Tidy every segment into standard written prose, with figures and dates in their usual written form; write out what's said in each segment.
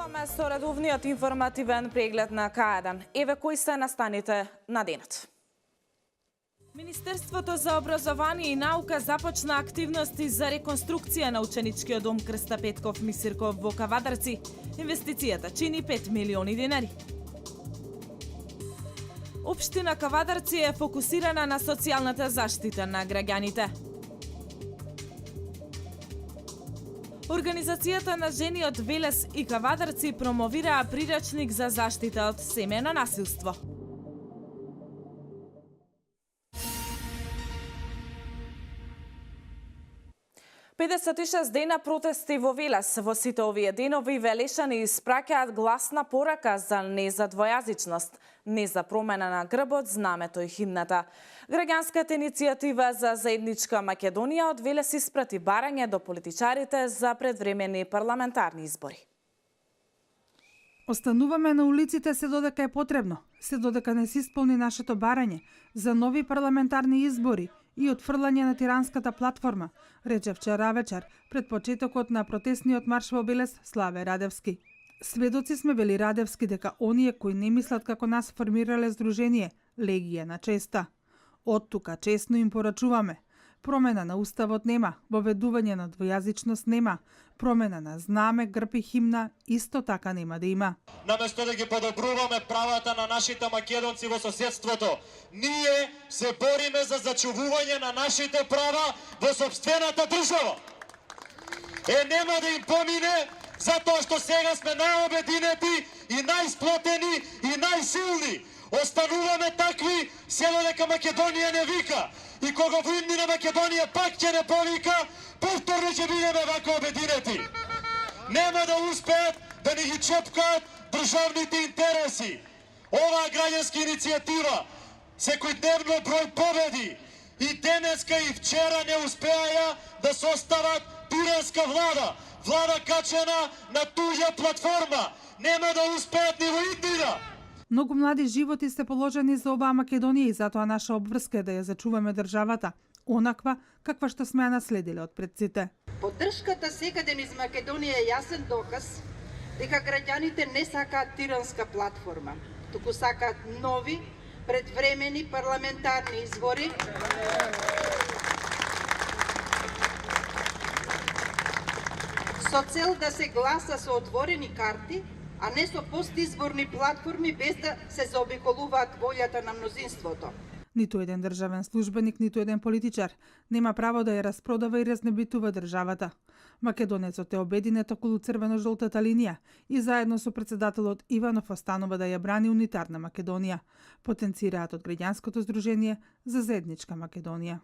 Продолжуваме со редовниот информативен преглед на К1. Еве кои се настаните на денот. Министерството за образование и наука започна активности за реконструкција на ученичкиот дом Крста Петков Мисирков во Кавадарци. Инвестицијата чини 5 милиони динари. Општина Кавадарци е фокусирана на социјалната заштита на граѓаните. Организацијата на жени од Велес и Кавадарци промовираа прирачник за заштита од семејно насилство. Педесет и шест дена протести во Велес. Во сите овие денови велешани испраќаат гласна порака за не за двојазичност, не за промена на грбот, знамето и химната. Граѓанската иницијатива за заедничка Македонија од Велес испрати барање до политичарите за предвремени парламентарни избори. Остануваме на улиците се додека е потребно, се додека не се исполни нашето барање за нови парламентарни избори и отфрлање на тиранската платформа, рече вчера вечер пред почетокот на протестниот марш во Велес Славе Радевски. Сведоци сме, вели Радевски, дека оние кои не мислат како нас формирале здружение Легија на честа. Од тука честно им порачуваме. Промена на уставот нема, воведување на двојазичност нема, промена на знаме, грб и химна исто така нема да има. Наместо да ги подобруваме правата на нашите македонци во соседството, ние се бориме за зачувување на нашите права во сопствената држава. Нема да им помине, затоа што сега сме најобединети и најсплотени и најсилни. Остануваме такви, се додека Македонија не вика. И кога во иднина Македонија пак ќе не повика, повторно ќе бидеме вако обединети. Нема да успеат да ни ги чепкаат државните интереси. Оваа граѓанска иницијатива секојдневно број победи. И денеска и вчера не успеаја да состават тиранска влада. Влада качена на туѓа платформа. Нема да успеат ни во иднина. Многу млади животи се положени за оваа Македонија и затоа наша обврска е да ја зачуваме државата, онаква каква што сме ја наследиле од предците. Поддршката секаде низ Македонија е јасен доказ дека граѓаните не сакаат тиранска платформа, туку сакаат нови, предвремени парламентарни избори со цел да се гласа со отворени карти, а не со постизборни платформи без да се заобиколуваат волјата на мнозинството. Ниту еден државен службеник, ниту еден политичар нема право да ја распродава и разнебитува државата. Македонецот е обединет околу црвено-жолтата линија и заедно со председателот Иванов останува да ја брани унитарна Македонија, потенцираат од граѓанското здружение за заедничка Македонија.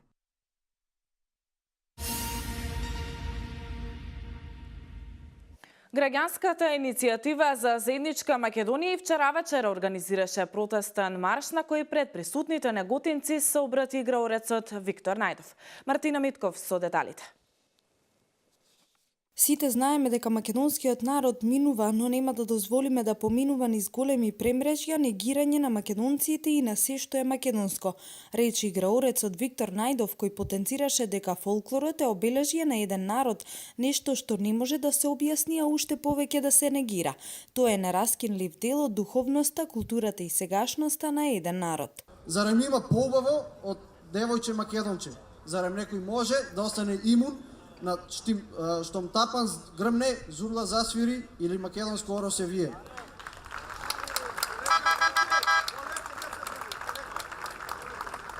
Граѓанската иницијатива за заедничка Македонија и вчера вечер организираше протестен марш на кој пред присутните неготинци се обрати играорецот Виктор Најдов. Мартина Митков со деталите. Сите знаеме дека македонскиот народ минува, но нема да дозволиме да поминува низ големи премрежја, негирање на македонците и на се што е македонско, рече играорецот Виктор Најдов, кој потенцираше дека фолклорот е обележје на еден народ, нешто што не може да се објасни, а уште повеќе да се негира. Тоа е нераскинлив дел од духовноста, културата и сегашноста на еден народ. Зарем има поубаво од девојче македонче? Зарем некој може да остане имун на штом тапан грмне, зурла засвири или македонско оро се вие?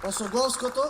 Осоговското,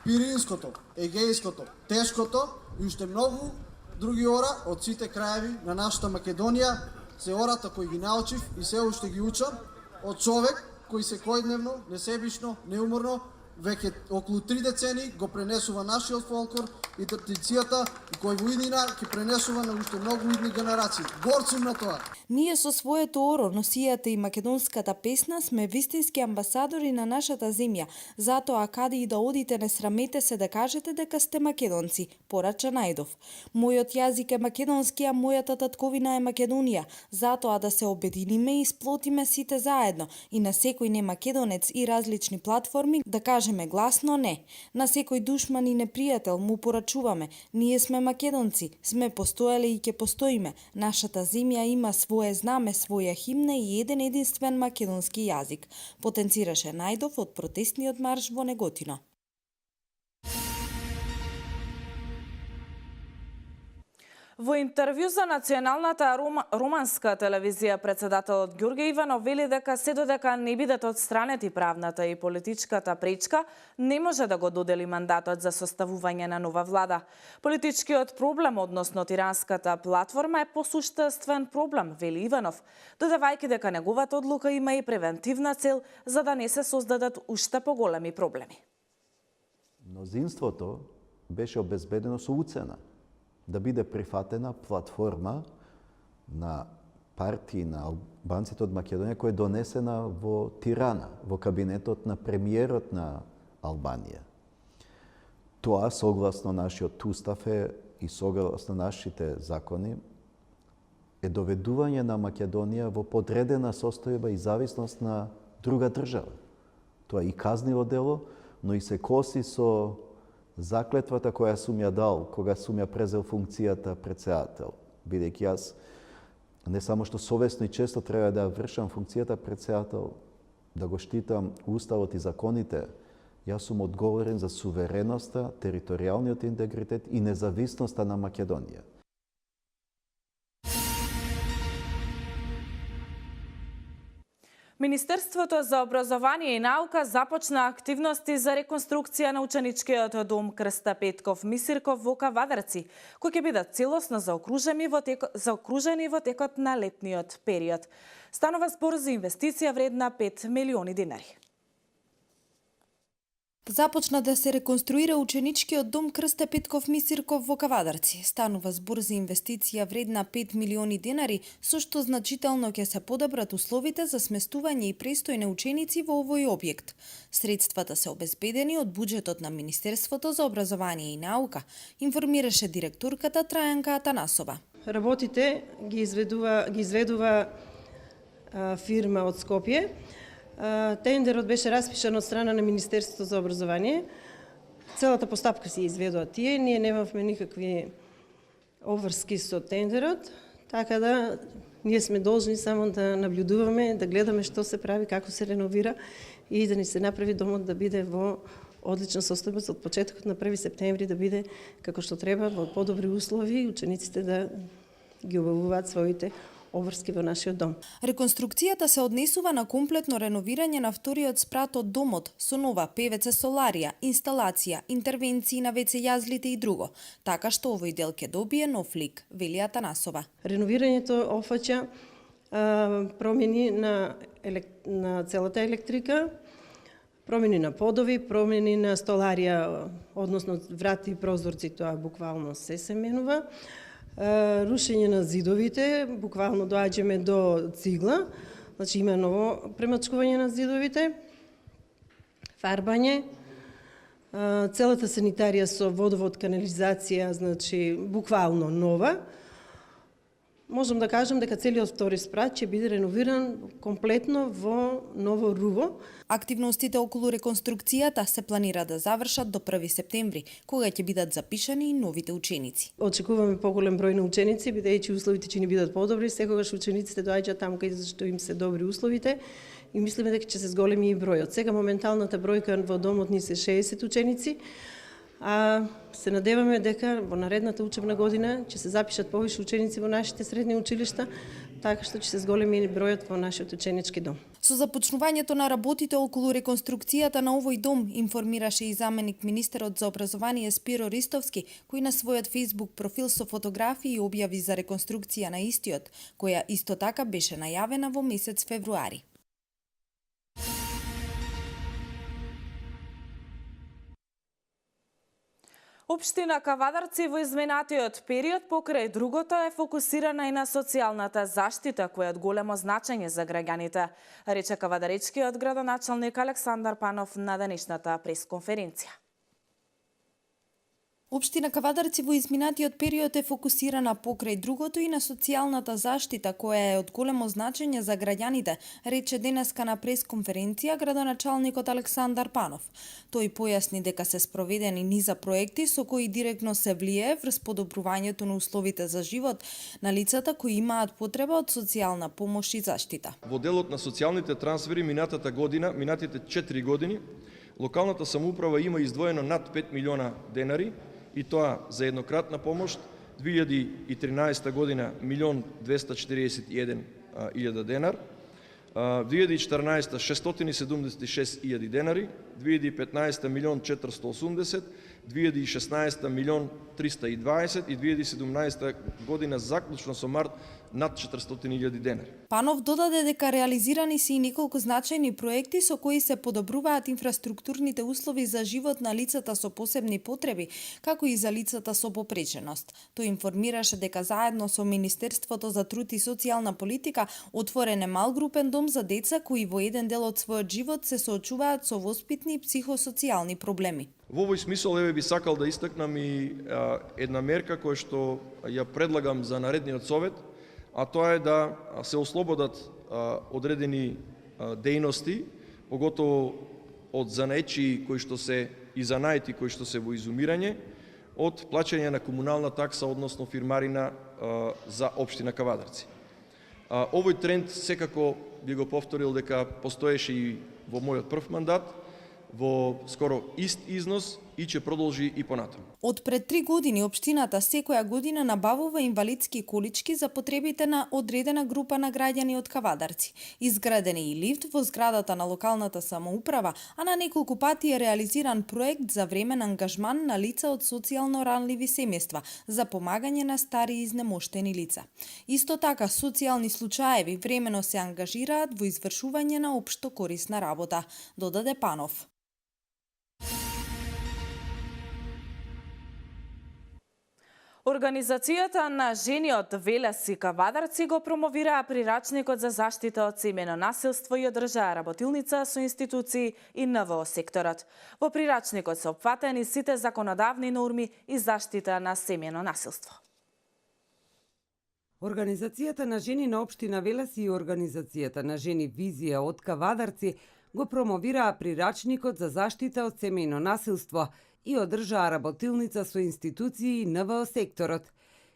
пиринското, егејското, тешкото и уште многу други ора од сите краеви на нашата Македонија се ората кои ги научив и се уште ги учам од човек кој секојдневно, несебично, неуморно, веќе околу 3 децени го пренесува нашиот фолклор и традицијата и кој во иднина ќе пренесува на уште многу идни генерации. Горд сум на тоа. Ние со своето оро, носијата и македонската песна сме вистински амбасадори на нашата земја. Затоа каде и да одите не срамете се да кажете дека сте македонци, порача Најдов. Мојот јазик е македонски, а мојата татковина е Македонија. Затоа да се обединиме и сплотиме сите заедно и на секој не македонец и различни платформи да каже кажеме гласно не. На секој душман и непријател му порачуваме. Ние сме македонци, сме постоеле и ќе постоиме. Нашата земја има свое знаме, своја химна и еден единствен македонски јазик, потенцираше Најдов од протестниот марш во Неготино. Во интервју за националната руманска телевизија, председателот Ѓурѓе Иванов вели дека се додека не бидат отстранети правната и политичката пречка, не може да го додели мандатот за составување на нова влада. Политичкиот проблем, односно тиранската платформа, е посуштествен проблем, вели Иванов, додавајќи дека неговата одлука има и превентивна цел за да не се создадат уште поголеми проблеми. Мнозинството беше обезбедено со уцена да биде прифатена платформа на партии на албанците од Македонија која е донесена во Тирана, во кабинетот на премиерот на Албанија. Тоа, согласно нашиот устав и согласно нашите закони, е доведување на Македонија во подредена состојба и зависност на друга држава. Тоа е и казниво дело, но и се коси со заклетвата која сум ја дал кога сум ја презел функцијата председател, бидејќи јас не само што совесно и често треба да вршам функцијата председател, да го штитам уставот и законите, јас сум одговорен за сувереноста, територијалниот интегритет и независноста на Македонија. Министерството за образование и наука започна активности за реконструкција на ученичкиот дом Крста Петков Мисирков во Кавадарци, кои ќе бидат целосно заокружени во текот на летниот период. Станува збор за инвестиција вредна 5 милиони динари. Започна да се реконструира ученичкиот дом Крсте Петков Мисирков во Кавадарци. Станува збор за инвестиција вредна 5 милиони динари, со што значително ќе се подобрат условите за сместување и престој на ученици во овој објект. Средствата се обезбедени од буџетот на Министерството за образование и наука, информираше директорката Трајанка Атанасова. Работите ги изведува фирма од Скопје. Тендерот беше распишан од страна на Министерството за образование. Целата постапка си изведува тие. Ние немавме никакви обврски со тендерот, така да ние сме должни само да наблюдуваме, да гледаме што се прави, како се реновира и да ни се направи домот да биде во одлична состојба од почетокот на 1 септември да биде како што треба, во подобри услови и учениците да ги обавуваат своите обврски во нашиот дом. Реконструкцијата се однесува на комплетно реновирање на вториот спрат од домот со нова ПВЦ соларија, инсталација, интервенции на ВЦ јазлите и друго, така што овој дел ќе добие нов лик, вели Атанасова. Реновирањето опфаќа промени на целата електрика, промени на подови, промени на столарија, односно врати и прозорци, тоа буквално се менува. Рушење на зидовите, буквално доаѓаме до цигла, значи има ново премачкување на зидовите, фарбање, целата санитарија со водовод, канализација, значи буквално нова. Можам да кажам дека целиот втори спрат ќе биде реновиран комплетно во ново руво. Активностите околу реконструкцијата се планира да завршат до 1 септември, кога ќе бидат запишани и новите ученици. Очекуваме поголем број на ученици, бидејќи условите ќе ни бидат подобри, секогаш учениците доаѓаат таму каде што им се добри условите и мислиме дека ќе се зголеми и бројот. Сега моменталната бројка во домот ни се 60 ученици, а се надеваме дека во наредната учебна година ќе се запишат повеќе ученици во нашите средни училишта, така што ќе се зголеми бројот во нашиот ученички дом. Со започнувањето на работите околу реконструкцијата на овој дом, информираше и заменик министерот за образование Спиро Ристовски, кој на својот Facebook профил со фотографии објави за реконструкција на истиот, која исто така беше најавена во месец февруари. Општина Кавадарци во изминатиот период покрај другото е фокусирана и на социјалната заштита која е од големо значење за граѓаните, рече кавадаречкиот градоначалник Александар Панов на денешната пресконференција. Општина Кавадарци во изминатиот период е фокусирана покрај другото и на социјалната заштита, која е од големо значење за граѓаните, рече денеска на пресконференција градоначалникот Александар Панов. Тој појасни дека се спроведени низа проекти со кои директно се влие врз подобрувањето на условите за живот на лицата кои имаат потреба од социјална помош и заштита. Во делот на социјалните трансфери минатите 4 години, локалната самоуправа има издвоено над 5 милиона денари, и тоа за еднократна помош 2013 година 1.241.000 денар, 2014 676.000 денари, 2015 1.480.000, 2016 1.320 и 2017 година заклучно со март над 400.000 денари. Панов додаде дека реализирани се и неколку значајни проекти со кои се подобруваат инфраструктурните услови за живот на лицата со посебни потреби, како и за лицата со попреченост. Тој информираше дека заедно со Министерството за труд и социјална политика отворен е малгрупен дом за деца кои во еден дел од својот живот се соочуваат со воспитни и психосоцијални проблеми. Во овој смисол би сакал да истакнам и една мерка која што ја предлагам за наредниот совет, а тоа е да се ослободат одредени дејности, поготово од занаечи кои што се и занаети кои што се во изумирање, од плаќање на комунална такса, односно фирмарина за општина Кавадарци. Овој тренд секако би го повторил дека постоеше и во мојот прв мандат, во скоро ист износ и ќе продолжи и понатаму. Од пред 3 години општината секоја година набавува инвалидски колички за потребите на одредена група на граѓани од Кавадарци. Изграден е и лифт во зградата на локалната самоуправа, а на неколку пати е реализиран проект за времен ангажман на лица од социјално ранливи семејства за помагање на стари и изнемоштени лица. Исто така, социјални случаеви времено се ангажираат во извршување на општо корисна работа, додаде Панов. Организацијата на жени од Велес и Кавадарци го промовираа прирачникот за заштита од семејно насилство и одржаа работилница со институции и НВО секторот. Во прирачникот се опфатени сите законодавни норми и заштита на семејно насилство. Организацијата на жени на општина Велес и Организацијата на жени Визија од Кавадарци го промовираа прирачникот за заштита од семејно насилство и одржаа работилница со институции и НВО секторот.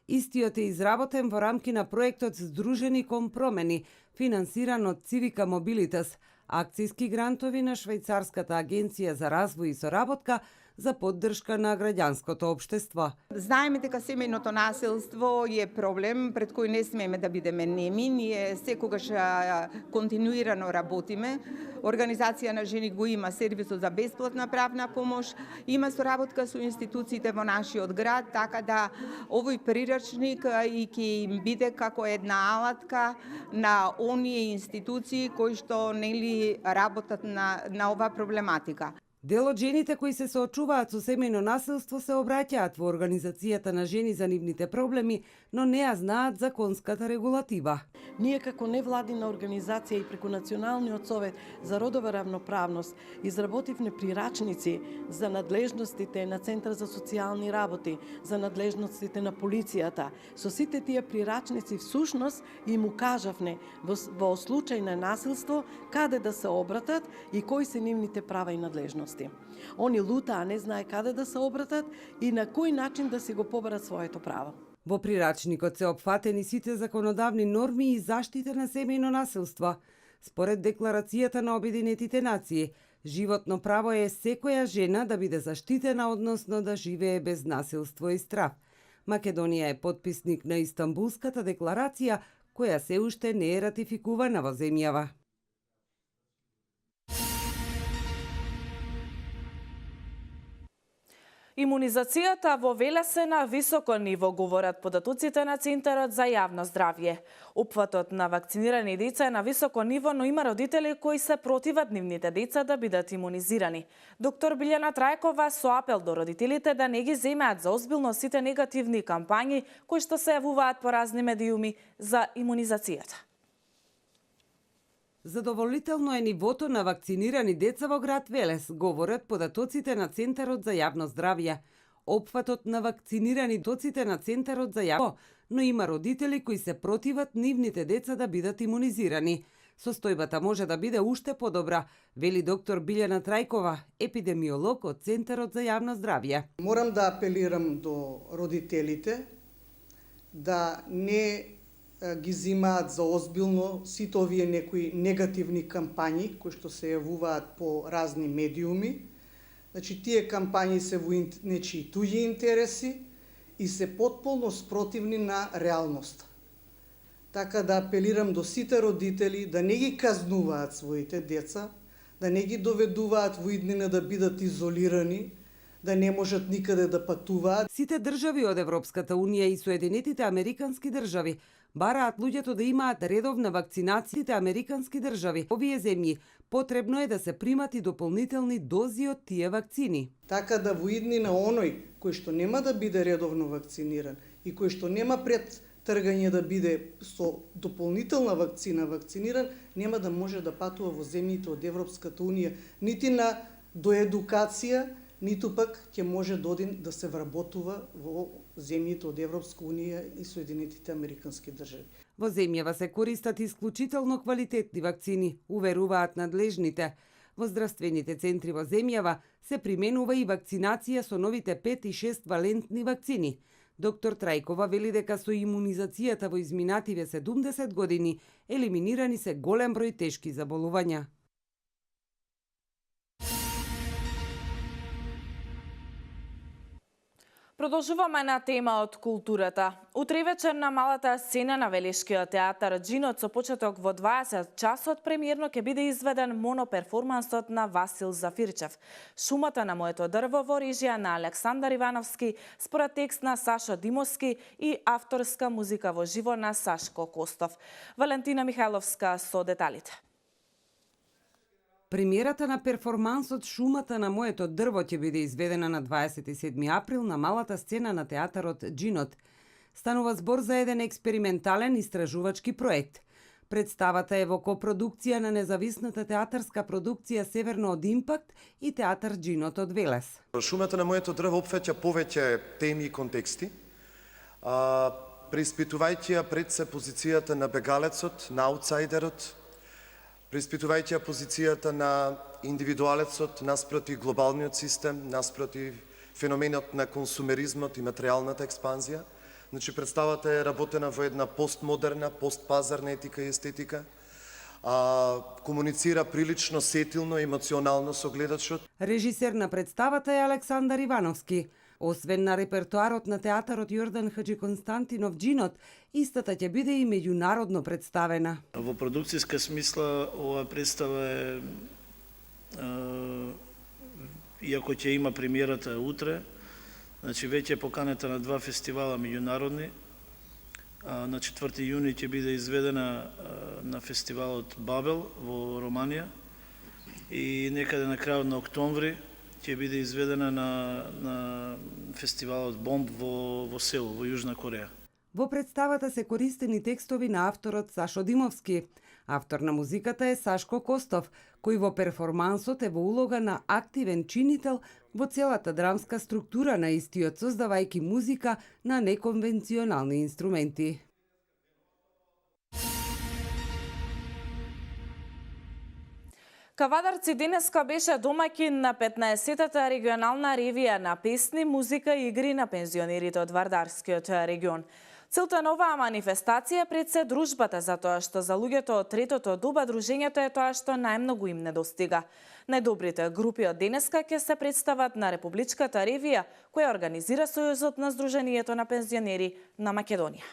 Истиот е изработен во рамки на проектот Здружени кон промени, финансиран од Цивика Мобилитас, акцијски грантови на Швајцарската агенција за развој и соработка за поддршка на граѓанското општество. Знаеме дека семејното насилство е проблем пред кој не смееме да бидеме неми. Ние секогаш континуирано работиме. Организација на жени го има сервисот за бесплатна правна помош, има соработка со институциите во нашиот град, така да овој прирачник и ќе им биде како една алатка на оние институции кои што нели работат на оваа проблематика. Дел од жените кои се соочуваат со семејно насилство се обраќаат во Организацијата на жени за нивните проблеми, но не ја знаат законската регулатива. Ние како невладина организација и преку Националниот совет за родова равноправност изработивме прирачници за надлежностите на Центар за социјални работи, за надлежностите на полицијата. Со сите тие прирачници всушност им укажавме во случај на насилство каде да се обратат и кои се нивните права и надлежности. Они лутаа, не знае каде да се обратат и на кој начин да си го побарат своето право. Во прирачникот се опфатени сите законодавни норми и заштита на семејно насилство. Според Декларацијата на Обединетите нации, животно право е секоја жена да биде заштитена, односно да живее без насилство и страв. Македонија е потписник на Истанбулската декларација, која се уште не е ратификувана во земјава. Имунизацијата во Велес е на високо ниво, говорат податоците на Центарот за јавно здравје. Опфатот на вакцинирани деца е на високо ниво, но има родители кои се противат нивните деца да бидат имунизирани. Доктор Билјана Трајкова со апел до родителите да не ги земеат за озбилно сите негативни кампањи кои што се јавуваат по разни медиуми за имунизацијата. Задоволително е нивото на вакцинирани деца во град Велес, говорат податоците на Центарот за јавно здравје. опфатот на вакцинирани доците на Центарот за јавно, но има родители кои се противат нивните деца да бидат имунизирани. Состојбата може да биде уште подобра, вели доктор Билјана Трајкова, епидемиолог од Центарот за јавно здравје. Морам да апелирам до родителите да не ги зимаат за озбилно сите овие некои негативни кампањи кои што се јавуваат по разни медиуми. Значи, тие кампањи се во нечии туѓи интереси и се потполно спротивни на реалноста. Така да апелирам до сите родители да не ги казнуваат своите деца, да не ги доведуваат во иднина да бидат изолирани, да не можат никаде да патуваат. Сите држави од Европската Унија и Соединетите Американски држави бараат луѓето да имаат редовна вакцинациите американски држави. Овие земји потребно е да се примат и дополнителни дози од тие вакцини. Така да во иднина оној кој што нема да биде редовно вакциниран и кој што нема пред тргање да биде со дополнителна вакцина вакциниран, нема да може да патува во земјите од Европската Унија, нити на доедукација, ниту пак ќе може да се вработува во земјите од Европска Унија и Соединетите Американски држави. Во земјава се користат исклучително квалитетни вакцини, уверуваат надлежните. Во здравствените центри во земјава се применува и вакцинација со новите 5 и 6 валентни вакцини. Доктор Трајкова вели дека со имунизацијата во изминативе 70 години елиминирани се голем број тешки заболувања. Продолжуваме на тема од културата. Утре вечер на малата сцена на Велишкиот театар Джинот со почеток во 20 часот премиерно ќе биде изведен моноперформансот на Васил Зафирчев. Шумата на моето дрво во режија на Александар Ивановски, според текст на Сашо Димовски и авторска музика во живо на Сашко Костов. Валентина Михайловска со деталите. Премиерата на перформансот Шумата на моето дрво ќе биде изведена на 27 април на малата сцена на театарот Джинот. Станува збор за еден експериментален истражувачки проект. Представата е во копродукција на независната театарска продукција Северно од Импакт и театар Джинот од Велес. Шумата на моето дрво опфаќа повеќе теми и контексти, преиспитувајќи ја пред се позицијата на бегалецот, на аутсайдерот, преиспитувајќи ја позицијата на индивидуалецот наспроти глобалниот систем, наспроти феноменот на консумеризмот и материјалната експанзија. Значи, представата е работена во една постмодерна, постпазарна етика и естетика, комуницира прилично сетилно и емоционално со гледачот. Режисер на представата е Александар Ивановски. Освен на репертоарот на театарот Јордан Хаджи Константинов Джинот, истата ќе биде и меѓународно представена. Во продукцијска смисла ова представа е, иако ќе има премиерата утре, значи веќе е поканета на 2 фестивала меѓународни. На 4 јуни ќе биде изведена на фестивалот Бабел во Романија и некаде на крајот на октомври ќе биде изведена на фестивалот Бомб во Сеул, во Јужна Кореја. Во представата се користени текстови на авторот Сашо Димовски. Автор на музиката е Сашко Костов, кој во перформансот е во улога на активен чинител во целата драмска структура на истиот, создавајќи музика на неконвенционални инструменти. Кавадарци денеска беше домаќин на 15-тата регионална ревија на песни, музика и игри на пензионерите од Вардарскиот регион. Целта на оваа манифестација пред се дружбата, затоа што за луѓето од третото доба дружењето е тоа што најмногу им недостига. Најдобрите групи од денеска ќе се представат на Републичката ревија, која организира Сојузот на Сдруженијето на пензионери на Македонија.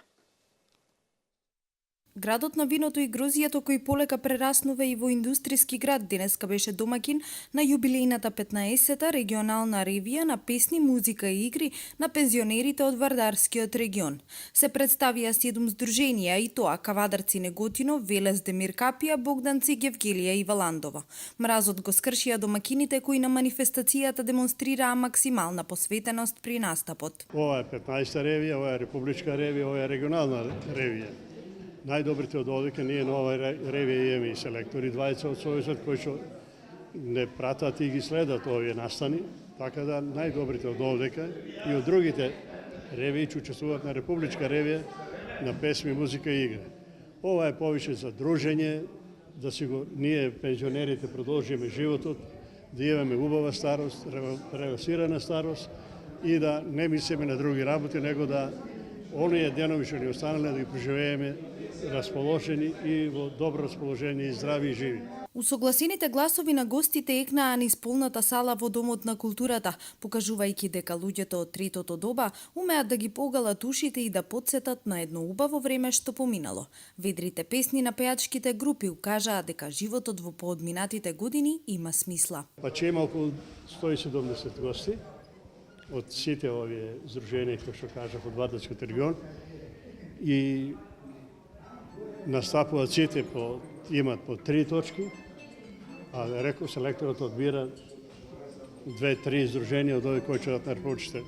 Градот на виното и грозијето кој полека прераснува и во индустријски град денеска беше домакин на јубилејната 15-та регионална ревија на песни, музика и игри на пензионерите од Вардарскиот регион. Се представија 7 здруженија и тоа Кавадарци Неготино, Велес Демир Капија, Богданци, Гевгелија и Валандова. Мразот го скршија домакините кои на манифестацијата демонстрираа максимална посветеност при настапот. Ова е 15-та ревија, ова е републичка ревија, ова е регионална ревија. Најдобрите од одека ние на оваа ревија имаме и селектори, двајца од Сојузот кои што не пратат и ги следат овие настани. Така да најдобрите од овдека и од другите ревии ќе учествуваат на Републичка ревија на песми, музика и игра. Ова е повише за дружење, да си го ние пензионерите продолжиме животот, да имаме убава старост, релаксирана старост и да не мислиме на други работи, него да оние денови што ни останале да ги преживееме расположени и во добро расположение и здрави и живи. Усогласените гласови на гостите екнаа низ полната сала во Домот на културата, покажувајќи дека луѓето од третото доба умеат да ги погалат ушите и да потсетат на едно убаво време што поминало. Ведрите песни на пејачките групи укажаа дека животот во поодминатите години има смисла. Па че има околу 170 гости од сите овие здруженија кои што кажав од Ватачкиот регион и настапуваат сите имат по 3 точки, а реков селекторот одбира 2-3 здруженија од овие кои ќе дадат на Републичката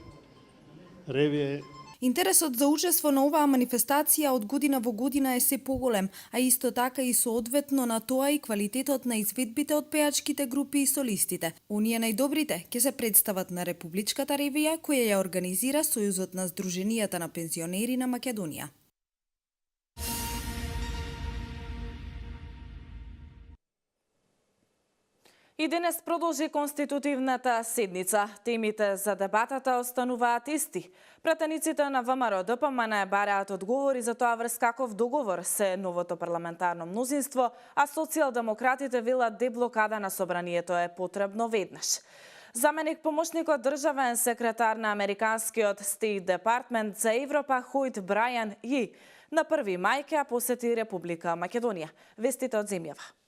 ревија. Интересот за учество на оваа манифестација од година во година е се поголем, а исто така и соодветно на тоа и квалитетот на изведбите од пејачките групи и солистите. Оние најдобрите ќе се представат на Републичката ревија која ја организира Сојузот на Сдруженијата на пензионери на Македонија. И денес продолжи конститутивната седница. Темите за дебатата остануваат исти. Пратениците на ВМРО ДПМН бараат одговори за тоа врз каков договор се новото парламентарно мнозинство, а социјалдемократите велат деблокада на собранието е потребно веднаш. Заменик помошникот државен секретар на американскиот Стейт Департмент за Европа Хојт Брајан И на 1 мај ќе посети Република Македонија. Вестите од земјава.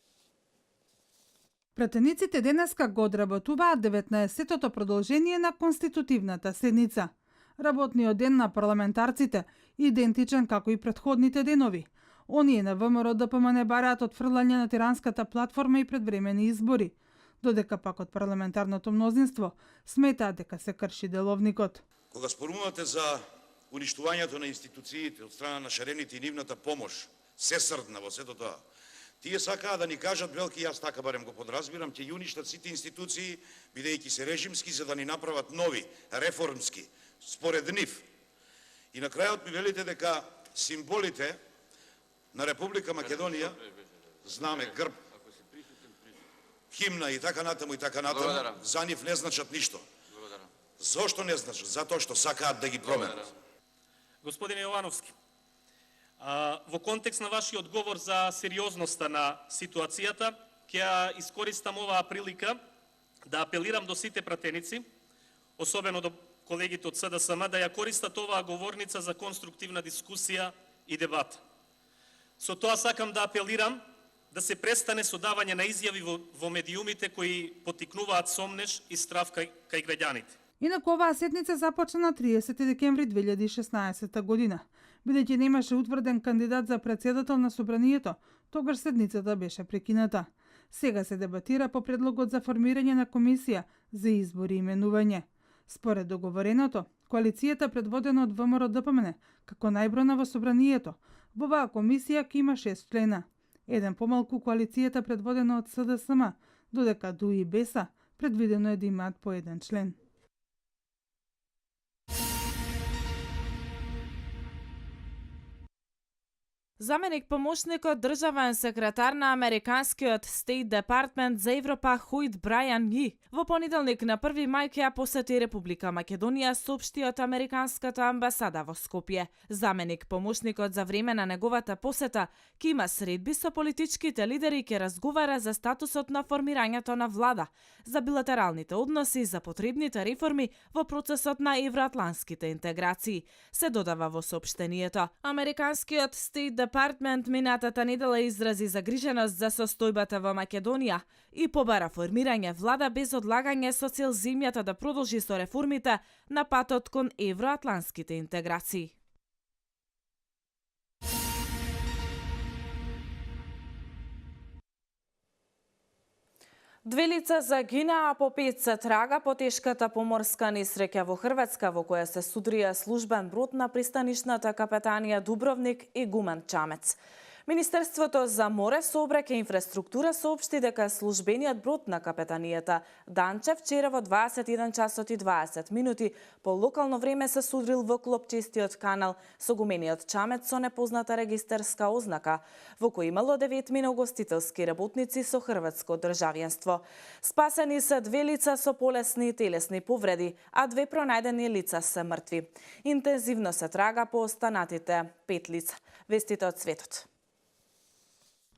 Пратениците денеска го одработуваат 19-тото продолжение на конститутивната седница. Работниот ден на парламентарците идентичен како и претходните денови. Оние на ВМРО ДПМН бараат отфрлање на тиранската платформа и предвремени избори, додека пак од парламентарното мнозинство сметаат дека се крши деловникот. Кога спорувате за уништувањето на институциите од страна на шарените и нивната помош, сесрдна во сето тоа, тие сакаа да ни кажат, велки, јас така барем го подразбирам, ќе ја уништат сите институции, бидејќи се режимски, за да ни направат нови, реформски, според нив. И на крајот ми велите дека символите на Република Македонија, знаме, грб, химна и така натаму, за нив не значат ништо. Зошто не значат? Затоа што сакаат да ги променат. Господин Јовановски, во контекст на вашиот одговор за сериозноста на ситуацијата, ќе ја искористам оваа прилика да апелирам до сите пратеници, особено до колегите од СДСМ, да ја користат оваа говорница за конструктивна дискусија и дебата. Со тоа сакам да апелирам да се престане со давање на изјави во медиумите кои поттикнуваат сомнеж и страв кај граѓаните. Инаку оваа седница започна на 30 декември 2016 година. Бидејќи немаше утврден кандидат за претседател на собранието, тогаш седницата беше прекината. Сега се дебатира по предлогот за формирање на комисија за избори и именување. Според договореното, коалицијата предводена од ВМРО ДПМН, како најбројна во собранието, во оваа комисија ќе има 6 члена. Еден помалку коалицијата предводена од СДСМ, додека ДУ и БЕСА предвидено е да имаат по еден член. Заменик помошникот државен секретар на американскиот Стейт Департмент за Европа Хојт Брајан И во понеделник на 1 мај ќе ја посети Република Македонија, соопшти од американската амбасада во Скопје. Заменик помошникот за време на неговата посета ќе има средби со политичките лидери и ќе разговара за статусот на формирањето на влада, за билатералните односи, за потребните реформи во процесот на евроатланските интеграции. Се додава во соопштението. Американскиот Стейт Департмент минатата недела изрази загриженост за состојбата во Македонија и побара формирање влада без одлагање со цел земјата да продолжи со реформите на патот кон евроатланските интеграции. Две лица загинаа, по 5 се трага по тешката поморска несреќа во Хрватска, во која се судрија службен брод на пристанишната капетанија Дубровник и Гумен Чамец. Министерството за море, сообраќај и инфраструктура соопшти дека службениот брод на капетанијата Данче вчера во 21 часот и 20 минути по локално време се судрил во клопчестиот канал со гумениот чамет со непозната регистарска ознака, во кој имало 9 угостителски работници со хрватско државјанство. Спасени се 2 лица со полесни и телесни повреди, а 2 пронајдени лица се мртви. Интензивно се трага по останатите 5 лица. Вестите од светот.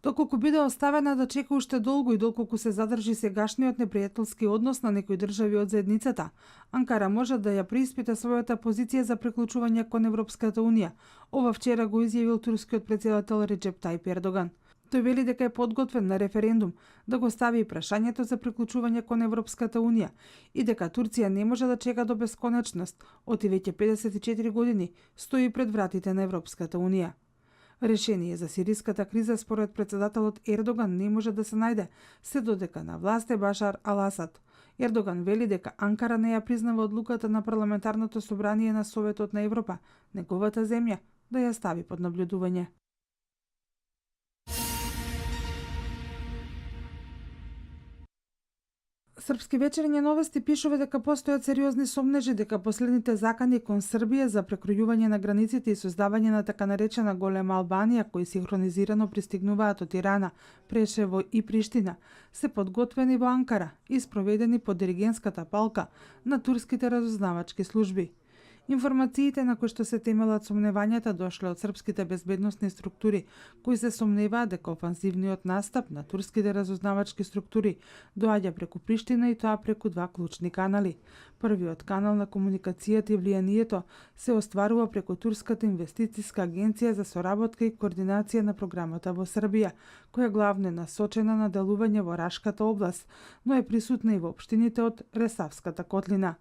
Доколку биде оставена да чека уште долго и доколку се задржи сегашниот непријателски однос на некои држави од заедницата, Анкара може да ја преиспита својата позиција за приклучување кон Европската Унија. Ова вчера го изјавил турскиот претседател Реджеп Тајип Ердоган. Тој вели дека е подготвен на референдум да го стави прашањето за приклучување кон Европската Унија и дека Турција не може да чека до бесконечност, оти веќе 54 години стои пред вратите на Европската Унија. Решение за сириската криза според претседателот Ердоган не може да се најде се додека на власт е Башар Ал-Асад. Ердоган вели дека Анкара не ја признава одлуката на парламентарното собрание на Советот на Европа, неговата земја да ја стави под наблюдување. Српски вечерни новости пишува дека постојат сериозни сомнежи дека последните закани кон Србија за прекројување на границите и создавање на така наречена голема Албанија, кои синхронизирано пристигнуваат од Тирана, Прешево и Приштина, се подготвени во Анкара и спроведени под диригентската палка на турските разузнавачки служби. Информациите на кои што се темелат сомневањата дошле од српските безбедносни структури, кои се сомневаат дека офанзивниот настап на турските разузнавачки структури доаѓа преку Приштина и тоа преку 2 клучни канали. Првиот канал на комуникацијата и влијанието се остварува преку Турската инвестициска агенција за соработка и координација на програмата во Србија, која главно е насочена на делување во Рашката област, но е присутна и во општините од Ресавската котлина.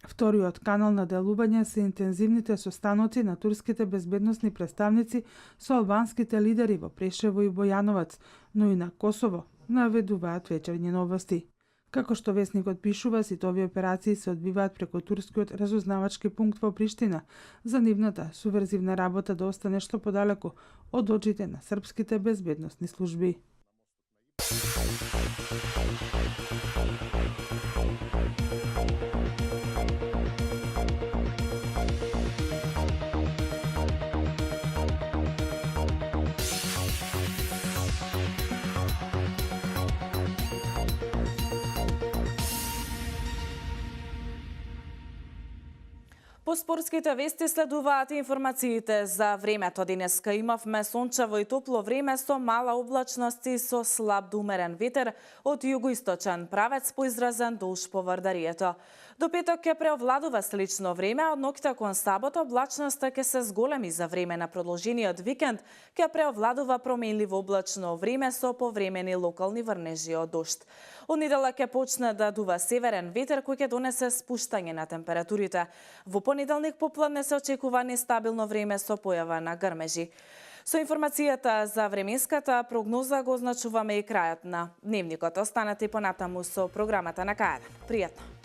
Вториот канал на делување се интензивните состаноци на турските безбедносни представници со албанските лидери во Прешево и Бојановац, но и на Косово, наведуваат вечерни новости. Како што весникот пишува, сите овие операции се одбиваат преку турскиот разузнавачки пункт во Приштина, за нивната суверзивна работа да остане што подалеку од очите на српските безбедносни служби. По спортските вести следуваат информациите за времето. Денеска имавме сончево и топло време со мала облачност и со слаб до умерен ветер од југоисточен правец поизразен долж по Вардарието. До петок ќе преовладува слично време, од ноќта кон сабота облачноста ќе се зголеми за време на продолжениот викенд, ќе преовладува променливо облачно време со повремени локални врнежи од дожд. Од недела ќе почне да дува северен ветер кој ќе донесе спуштање на температурите. Во понеделник попладне се очекува нестабилно време со појава на грмежи. Со информацијата за временската прогноза го означуваме и крајот на дневникот. Останете понатаму со програмата на К1. Пријатно!